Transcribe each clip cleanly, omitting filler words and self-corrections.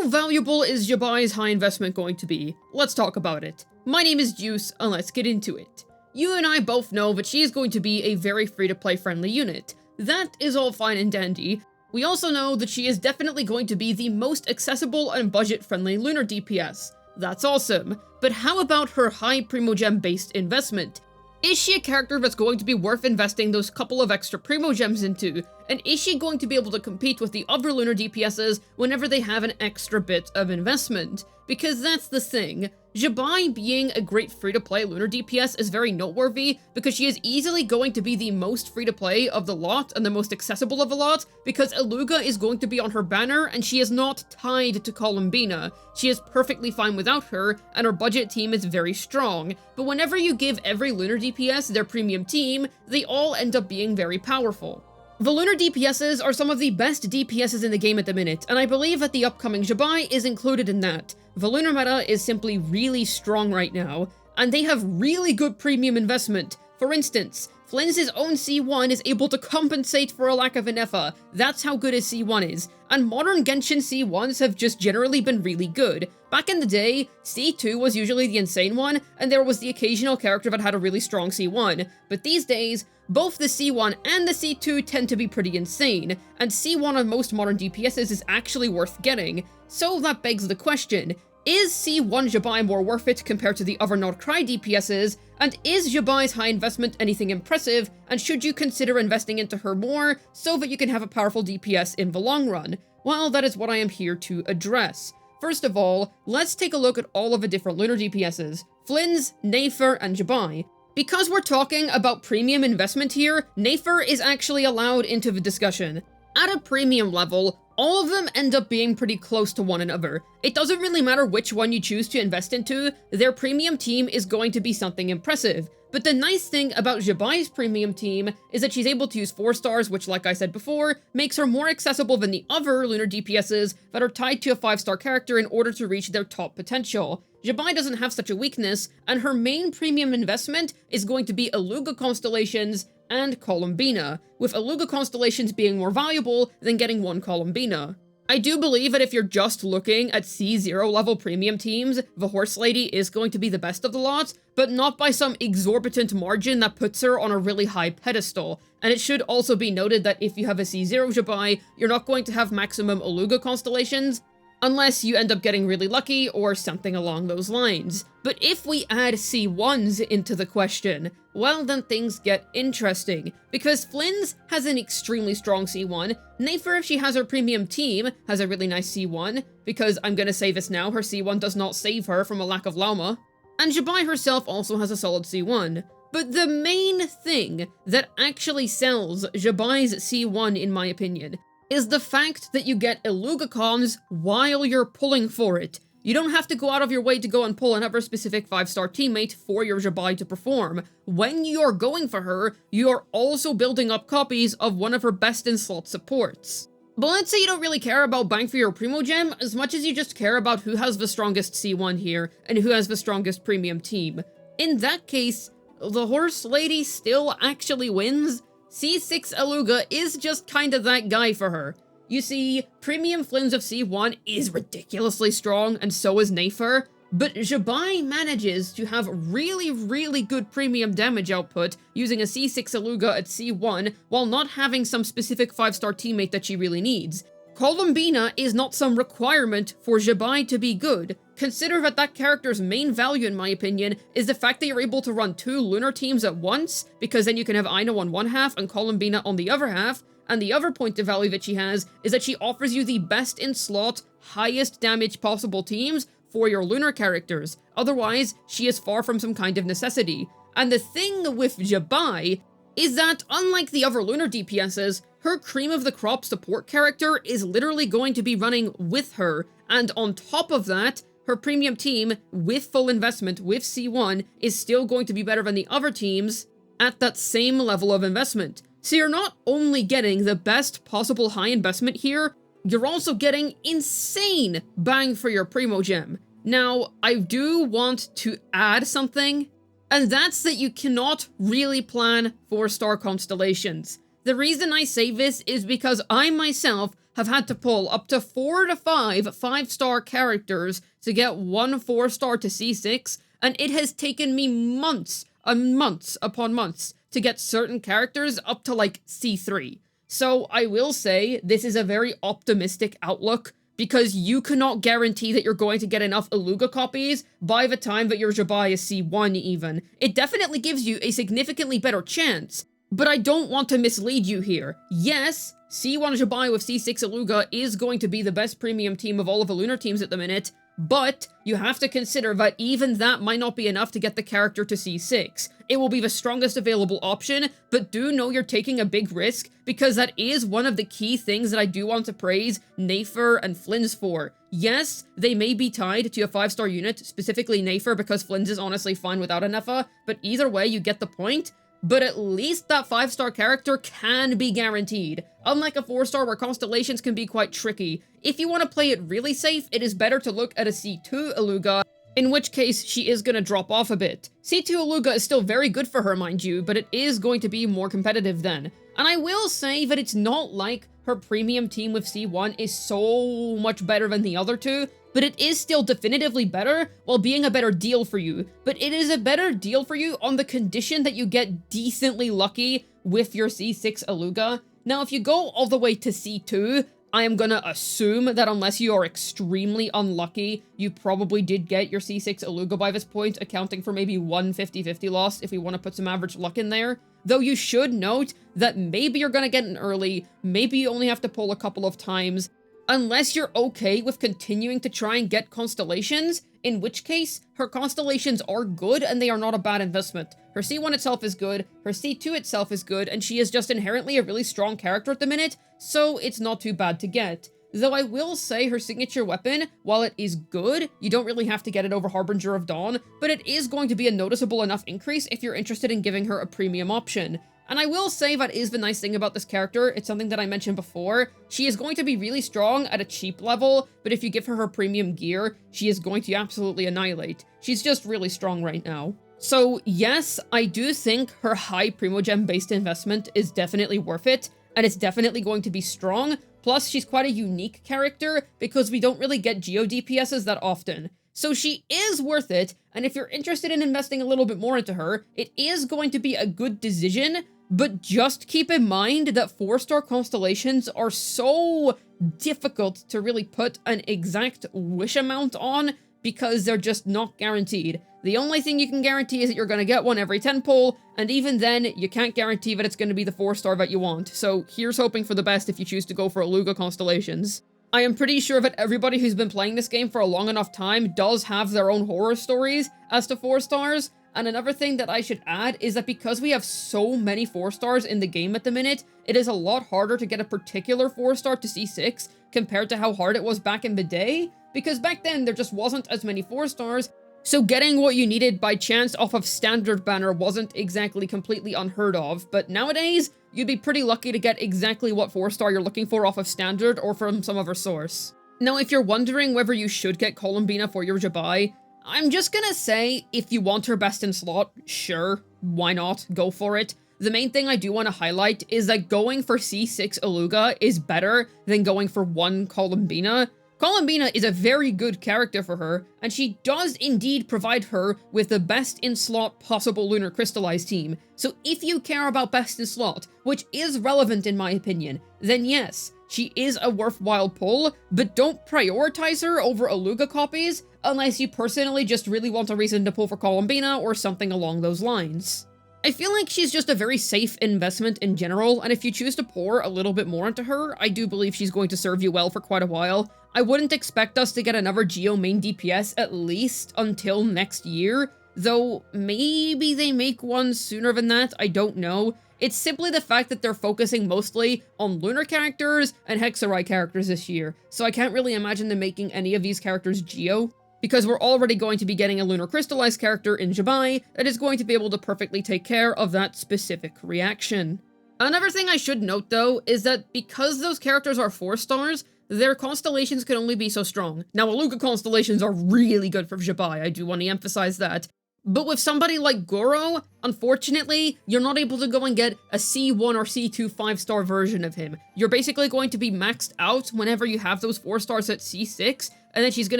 How valuable is Zi Bai's high investment going to be? Let's talk about it. My name is Juice, and let's get into it. You and I both know that she is going to be a very free-to-play friendly unit. That is all fine and dandy. We also know that she is definitely going to be the most accessible and budget-friendly Lunar DPS. That's awesome. But how about her high Primogem-based investment? Is she a character that's going to be worth investing those couple of extra Primogems into? And is she going to be able to compete with the other Lunar DPSes whenever they have an extra bit of investment? Because that's the thing. Zi Bai being a great free-to-play Lunar DPS is very noteworthy because she is easily going to be the most free-to-play of the lot and the most accessible of the lot because Eluga is going to be on her banner and she is not tied to Columbina. She is perfectly fine without her and her budget team is very strong. But whenever you give every Lunar DPS their premium team, they all end up being very powerful. The Lunar DPSes are some of the best DPSs in the game at the minute, and I believe that the upcoming Zi Bai is included in that. The Lunar meta is simply really strong right now, and they have really good premium investment. For instance, Flynn's own C1 is able to compensate for a lack of an Effa. That's how good his C1 is. And modern Genshin C1s have just generally been really good. Back in the day, C2 was usually the insane one, and there was the occasional character that had a really strong C1. But these days, both the C1 and the C2 tend to be pretty insane, and C1 on most modern DPSs is actually worth getting. So that begs the question, is C1 Zi Bai more worth it compared to the other not-cry DPSs, and is Zi Bai's high investment anything impressive, and should you consider investing into her more so that you can have a powerful DPS in the long run? Well, that is what I am here to address. First of all, let's take a look at all of the different Lunar DPSs, Flynn's, Nafer, and Zi Bai. Because we're talking about premium investment here, Nafer is actually allowed into the discussion. At a premium level, all of them end up being pretty close to one another. It doesn't really matter which one you choose to invest into, their premium team is going to be something impressive. But the nice thing about Zi Bai's premium team is that she's able to use 4 stars, which like I said before, makes her more accessible than the other Lunar DPSs that are tied to a 5-star character in order to reach their top potential. Zi Bai doesn't have such a weakness, and her main premium investment is going to be Eluga Constellations and Columbina, with Eluga Constellations being more valuable than getting 1 Columbina. I do believe that if you're just looking at C0 level premium teams, the Horse Lady is going to be the best of the lot, but not by some exorbitant margin that puts her on a really high pedestal. And it should also be noted that if you have a C0 Zi Bai, you're not going to have maximum Eluga Constellations, unless you end up getting really lucky or something along those lines. But if we add C1s into the question, well then things get interesting, because Flynn's has an extremely strong C1, Nafer, if she has her premium team, has a really nice C1, because I'm gonna say this now, her C1 does not save her from a lack of Llama, and Zi Bai herself also has a solid C1. But the main thing that actually sells Zi Bai's C1, in my opinion, is the fact that you get Eluga Cons while you're pulling for it. You don't have to go out of your way to go and pull another specific 5-star teammate for your Zi Bai to perform. When you're going for her, you're also building up copies of one of her best-in-slot supports. But let's say you don't really care about bang for your Primogem as much as you just care about who has the strongest C1 here and who has the strongest premium team. In that case, the Horse Lady still actually wins. C6 Eluga is just kinda that guy for her. You see, premium Flynn's of C1 is ridiculously strong, and so is Nafer, but Zi Bai manages to have really good premium damage output using a C6 Eluga at C1 while not having some specific 5-star teammate that she really needs. Columbina is not some requirement for Zi Bai to be good. Consider that that character's main value, in my opinion, is the fact that you're able to run 2 Lunar teams at once, because then you can have Aino on one half and Columbina on the other half, and the other point of value that she has is that she offers you the best in slot, highest damage possible teams for your Lunar characters. Otherwise, she is far from some kind of necessity. And the thing with Zi Bai is that, unlike the other Lunar DPSs, her cream of the crop support character is literally going to be running with her, and on top of that, her premium team, with full investment, with C1, is still going to be better than the other teams at that same level of investment. So you're not only getting the best possible high investment here, you're also getting insane bang for your Primogem. Now, I do want to add something, and that's that you cannot really plan 4-star constellations. The reason I say this is because I myself have had to pull up to 4 to 5 5-star characters to get one 4-star to C6, and it has taken me months and months upon months to get certain characters up to like C3. So I will say this is a very optimistic outlook, because you cannot guarantee that you're going to get enough Aluga copies by the time that your Zi Bai is C1 even. It definitely gives you a significantly better chance, but I don't want to mislead you here. Yes, C1 Zi Bai with C6 Aluga is going to be the best premium team of all of the Lunar teams at the minute, but you have to consider that even that might not be enough to get the character to C6. It will be the strongest available option, but do know you're taking a big risk, because that is one of the key things that I do want to praise Nafer and Flynn's for. Yes, they may be tied to a 5-star unit, specifically Nafer, because Flynn's is honestly fine without a Nefa, but either way, you get the point. But at least that 5-star character can be guaranteed. Unlike a 4-star where constellations can be quite tricky. If you want to play it really safe, it is better to look at a C2 Aluga, in which case she is going to drop off a bit. C2 Aluga is still very good for her, mind you, but it is going to be more competitive then. And I will say that it's not like her premium team with C1 is so much better than the other two, but it is still definitively better while being a better deal for you. But it is a better deal for you on the condition that you get decently lucky with your C6 Aluga. Now, if you go all the way to C2, I am gonna assume that unless you are extremely unlucky, you probably did get your C6 Aluga by this point, accounting for maybe one 50-50 loss if we want to put some average luck in there. Though you should note that maybe you're gonna get an early, maybe you only have to pull a couple of times, unless you're okay with continuing to try and get constellations, in which case, her constellations are good and they are not a bad investment. Her C1 itself is good, her C2 itself is good, and she is just inherently a really strong character at the minute, so it's not too bad to get. Though I will say her signature weapon, while it is good, you don't really have to get it over Harbinger of Dawn, but it is going to be a noticeable enough increase if you're interested in giving her a premium option. And I will say that is the nice thing about this character, it's something that I mentioned before. She is going to be really strong at a cheap level, but if you give her premium gear, she is going to absolutely annihilate. She's just really strong right now. So yes, I do think her high Primogem-based investment is definitely worth it, and it's definitely going to be strong. Plus, she's quite a unique character, because we don't really get Geo DPSes that often. So she is worth it, and if you're interested in investing a little bit more into her, it is going to be a good decision, but just keep in mind that 4-star constellations are so difficult to really put an exact wish amount on, because they're just not guaranteed. The only thing you can guarantee is that you're going to get one every 10 pull, and even then, you can't guarantee that it's going to be the 4-star that you want. So here's hoping for the best if you choose to go for Aluga constellations. I am pretty sure that everybody who's been playing this game for a long enough time does have their own horror stories as to 4-stars, and another thing that I should add is that because we have so many 4-stars in the game at the minute, it is a lot harder to get a particular 4-star to C6 compared to how hard it was back in the day, because back then there just wasn't as many 4-stars, so getting what you needed by chance off of standard banner wasn't exactly completely unheard of, but nowadays, you'd be pretty lucky to get exactly what 4-star you're looking for off of standard or from some other source. Now, if you're wondering whether you should get Columbina for your Zi Bai, I'm just gonna say, if you want her best in slot, sure, why not, go for it. The main thing I do want to highlight is that going for C6 Aluga is better than going for one Columbina. Columbina is a very good character for her, and she does indeed provide her with the best in slot possible Lunar Crystallized team. So if you care about best in slot, which is relevant in my opinion, then yes, she is a worthwhile pull, but don't prioritize her over Aluga copies unless you personally just really want a reason to pull for Columbina or something along those lines. I feel like she's just a very safe investment in general, and if you choose to pour a little bit more into her, I do believe she's going to serve you well for quite a while. I wouldn't expect us to get another Geo main DPS at least until next year, though maybe they make one sooner than that, I don't know. It's simply the fact that they're focusing mostly on Lunar characters and Hexarai characters this year, so I can't really imagine them making any of these characters Geo, because we're already going to be getting a Lunar Crystallized character in Zi Bai that is going to be able to perfectly take care of that specific reaction. Another thing I should note though is that because those characters are 4-stars, their constellations can only be so strong. Now, Aluga constellations are really good for Zi Bai, I do want to emphasize that, But with somebody like Goro, unfortunately, you're not able to go and get a C1 or C2 5-star version of him. You're basically going to be maxed out whenever you have those 4 stars at C6, and then she's going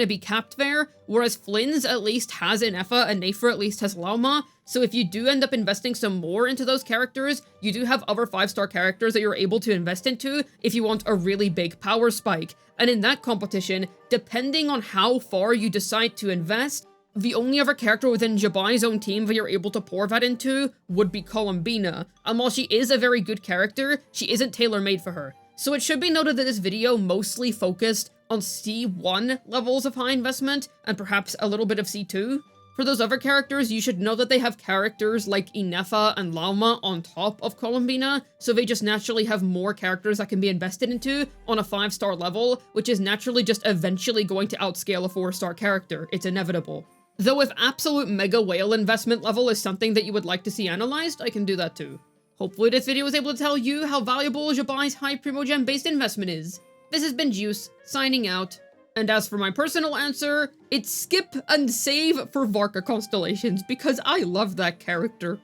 to be capped there, whereas Flynn's at least has Inefa and Nafer at least has Lauma, so if you do end up investing some more into those characters, you do have other 5-star characters that you're able to invest into if you want a really big power spike. And in that competition, depending on how far you decide to invest, the only other character within Zi Bai's own team that you're able to pour that into would be Columbina, and while she is a very good character, she isn't tailor-made for her. So it should be noted that this video mostly focused on C1 levels of high investment, and perhaps a little bit of C2. For those other characters, you should know that they have characters like Inefa and Lauma on top of Columbina, so they just naturally have more characters that can be invested into on a 5-star level, which is naturally just eventually going to outscale a 4-star character. It's inevitable. Though if absolute mega whale investment level is something that you would like to see analyzed, I can do that too. Hopefully this video was able to tell you how valuable Zi Bai's high Primogem-based investment is. This has been Juice, signing out. And as for my personal answer, it's skip and save for Varka Constellations, because I love that character.